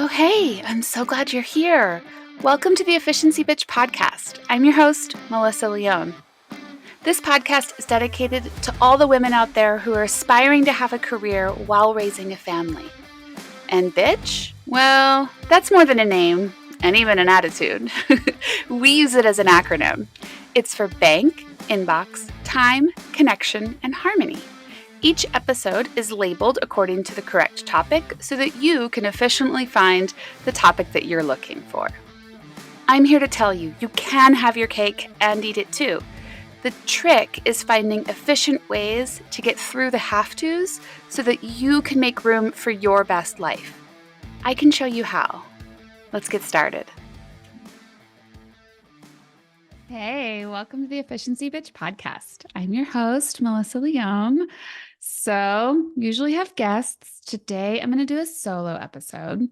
Oh, hey, I'm so glad you're here. Welcome to the Efficiency Bitch podcast. I'm your host, Melissa Leone. This podcast is dedicated to all the women out there who are aspiring to have a career while raising a family. And bitch? Well, that's more than a name and even an attitude. We use it as an acronym. It's for bank, inbox, time, connection, and harmony. Each episode is labeled according to the correct topic so that you can efficiently find the topic that you're looking for. I'm here to tell you, you can have your cake and eat it too. The trick is finding efficient ways to get through the have-tos so that you can make room for your best life. I can show you how. Let's get started. Hey, welcome to the Efficiency Bitch podcast. I'm your host, Melissa Leone. So, usually have guests. Today, I'm going to do a solo episode.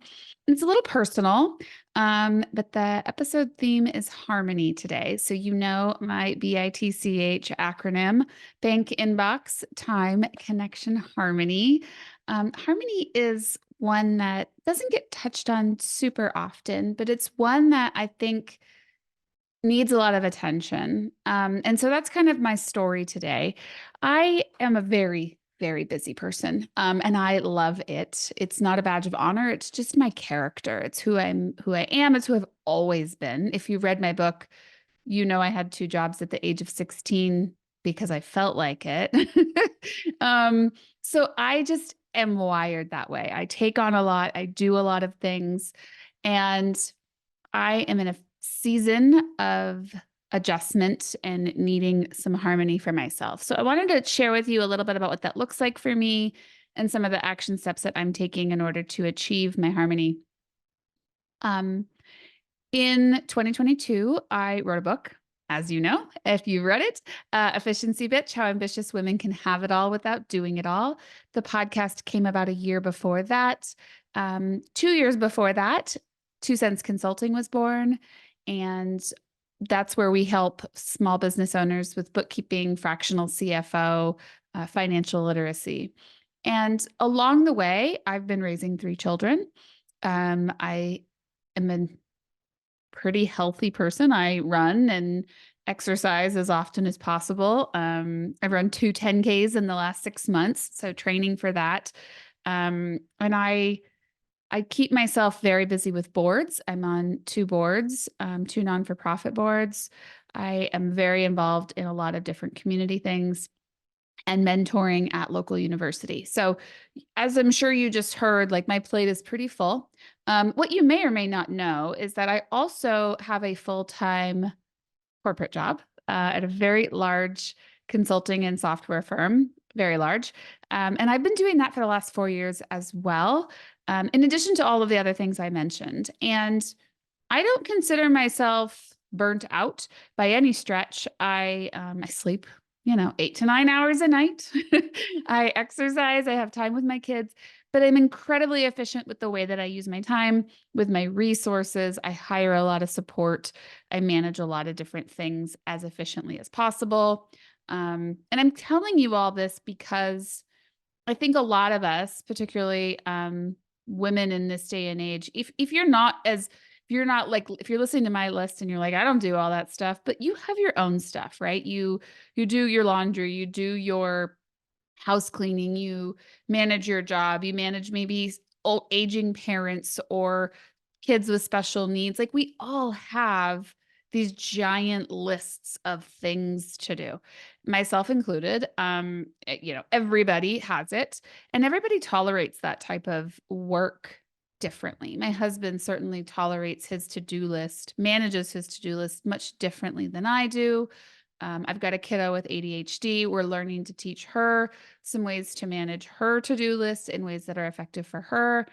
It's a little personal, but the episode theme is harmony today. So, you know my BITCH acronym, bank, inbox, time, connection, harmony. Harmony is one that doesn't get touched on super often, but it's one that I think needs a lot of attention. And so that's kind of my story today. I am a very, very busy person, and I love it. It's not a badge of honor. It's just my character. It's who I am. It's who I've always been. If you read my book, you know I had 2 jobs at the age of 16 because I felt like it. So I just am wired that way. I take on a lot. I do a lot of things, and I am in a season of adjustment and needing some harmony for myself. So I wanted to share with you a little bit about what that looks like for me and some of the action steps that I'm taking in order to achieve my harmony. In 2022, I wrote a book, as you know, if you read it, Efficiency Bitch, How Ambitious Women Can Have It All Without Doing It All. The podcast came about a year before that. 2 years before that, 2 Cents Consulting was born. And that's where we help small business owners with bookkeeping, fractional CFO, financial literacy. And along the way, I've been raising 3 children. I am a pretty healthy person. I run and exercise as often as possible. I've run 2 10Ks in the last 6 months, so training for that. And I keep myself very busy with boards. I'm on 2 boards, 2 non-for-profit boards. I am very involved in a lot of different community things and mentoring at local university. So as I'm sure you just heard, like my plate is pretty full. What you may or may not know is that I also have a full-time corporate job at a very large consulting and software firm, very large. And I've been doing that for the last 4 years as well, in addition to all of the other things I mentioned. And I don't consider myself burnt out by any stretch. I sleep, 8 to 9 hours a night. I exercise, I have time with my kids, but I'm incredibly efficient with the way that I use my time, with my resources. I hire a lot of support. I manage a lot of different things as efficiently as possible. And I'm telling you all this because I think a lot of us, particularly women in this day and age, if you're listening to my list and you're like, I don't do all that stuff, but you have your own stuff, right? You do your laundry, you do your house cleaning, you manage your job, you manage maybe old aging parents or kids with special needs. Like we all have these giant lists of things to do, myself included. Everybody has it, and everybody tolerates that type of work differently. My husband certainly tolerates his to-do list, manages his to-do list much differently than I do. I've got a kiddo with ADHD. We're learning to teach her some ways to manage her to-do list in ways that are effective for her.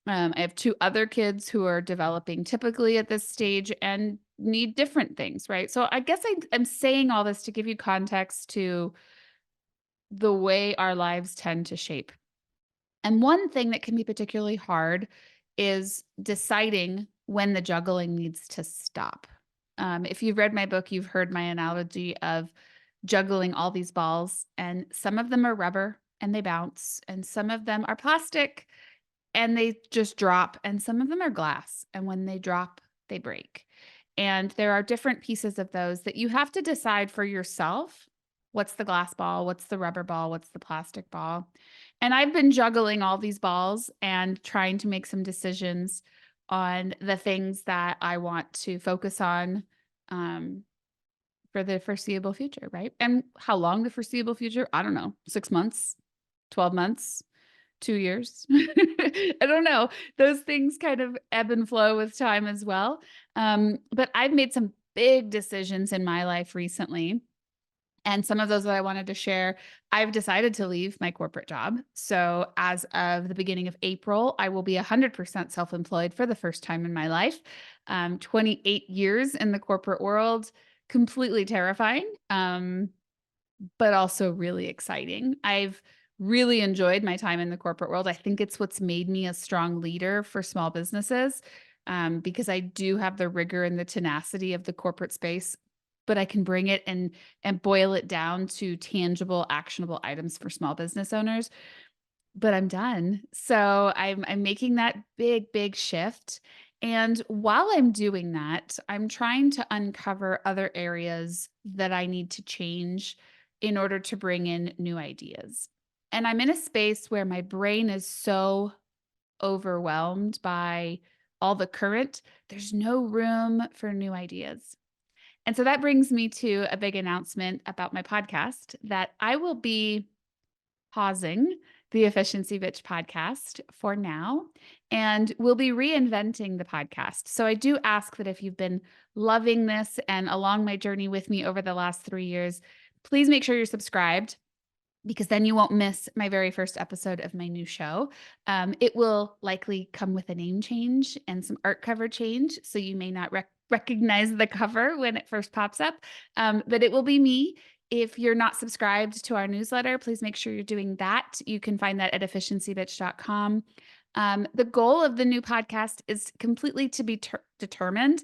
I have 2 other kids who are developing typically at this stage and need different things, right? So I guess I'm saying all this to give you context to the way our lives tend to shape. And one thing that can be particularly hard is deciding when the juggling needs to stop. If you've read my book, you've heard my analogy of juggling all these balls, and some of them are rubber and they bounce, and some of them are plastic and they just drop, and some of them are glass, and when they drop, they break. And there are different pieces of those that you have to decide for yourself. What's the glass ball? What's the rubber ball? What's the plastic ball? And I've been juggling all these balls and trying to make some decisions on the things that I want to focus on um, for the foreseeable future, right? And how long the foreseeable future? I don't know, 6 months, 12 months, 2 years. I don't know. Those things kind of ebb and flow with time as well. But I've made some big decisions in my life recently. And some of those that I wanted to share, I've decided to leave my corporate job. So as of the beginning of April, I will be 100% self-employed for the first time in my life. 28 years in the corporate world, completely terrifying. But also really exciting. I've really enjoyed my time in the corporate world. I think it's what's made me a strong leader for small businesses, because I do have the rigor and the tenacity of the corporate space, but I can bring it and boil it down to tangible, actionable items for small business owners. But I'm done. So I'm making that big shift. And while I'm doing that, I'm trying to uncover other areas that I need to change in order to bring in new ideas. And I'm in a space where my brain is so overwhelmed by all the current, there's no room for new ideas. And so that brings me to a big announcement about my podcast that I will be pausing the Efficiency Bitch podcast for now, and we'll be reinventing the podcast. So I do ask that if you've been loving this and along my journey with me over the last 3 years, please make sure you're subscribed, because then you won't miss my very first episode of my new show. It will likely come with a name change and some art cover change, so you may not recognize the cover when it first pops up, but it will be me. If you're not subscribed to our newsletter, please make sure you're doing that. You can find that at efficiencybitch.com. The goal of the new podcast is completely to be determined,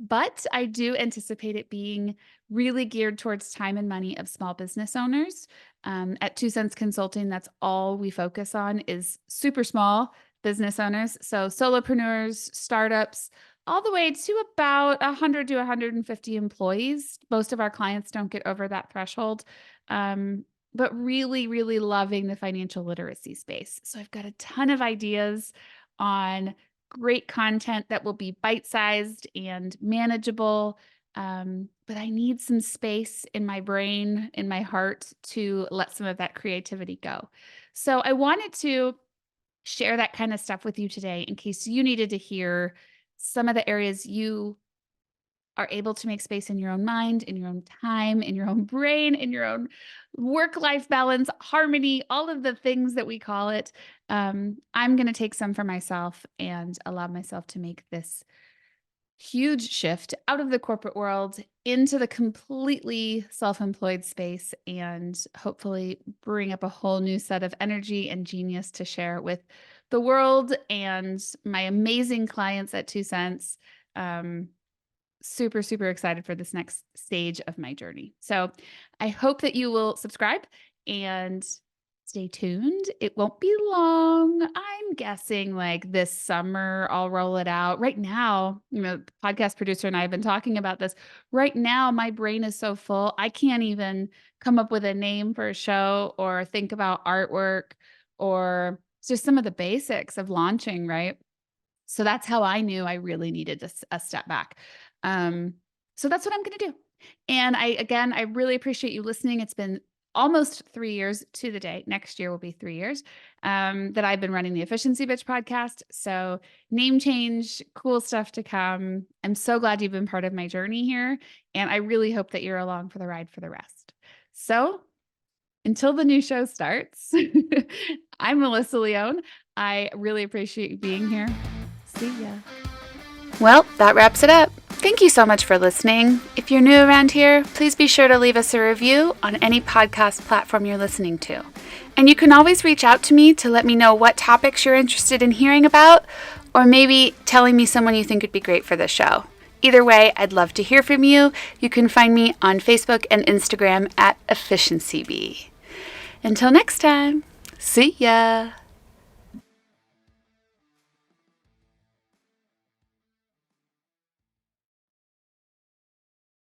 but I do anticipate it being really geared towards time and money of small business owners. At 2 Cents Consulting, that's all we focus on is super small business owners. So solopreneurs, startups, all the way to about 100 to 150 employees. Most of our clients don't get over that threshold. But really loving the financial literacy space. So I've got a ton of ideas on great content that will be bite-sized and manageable. But I need some space in my brain, in my heart, to let some of that creativity go. So I wanted to share that kind of stuff with you today in case you needed to hear some of the areas you are able to make space in your own mind, in your own time, in your own brain, in your own work-life balance, harmony, all of the things that we call it. I'm going to take some for myself and allow myself to make this huge shift out of the corporate world into the completely self-employed space, and hopefully bring up a whole new set of energy and genius to share with the world and my amazing clients at 2 Cents. Super excited for this next stage of my journey. So I hope that you will subscribe and stay tuned. It won't be long. I'm guessing like this summer, I'll roll it out. Right now, the podcast producer and I have been talking about this. Right now, my brain is so full. I can't even come up with a name for a show or think about artwork or just some of the basics of launching, right? So that's how I knew I really needed a step back. So that's what I'm going to do. And I really appreciate you listening. It's been almost 3 years to the day. Next year will be 3 years that I've been running the Efficiency Bitch podcast. So name change, cool stuff to come. I'm so glad you've been part of my journey here. And I really hope that you're along for the ride for the rest. So until the new show starts, I'm Melissa Leone. I really appreciate you being here. See ya. Well, that wraps it up. Thank you so much for listening. If you're new around here, please be sure to leave us a review on any podcast platform you're listening to. And you can always reach out to me to let me know what topics you're interested in hearing about, or maybe telling me someone you think would be great for the show. Either way, I'd love to hear from you. You can find me on Facebook and Instagram at EfficiencyB. Until next time, see ya.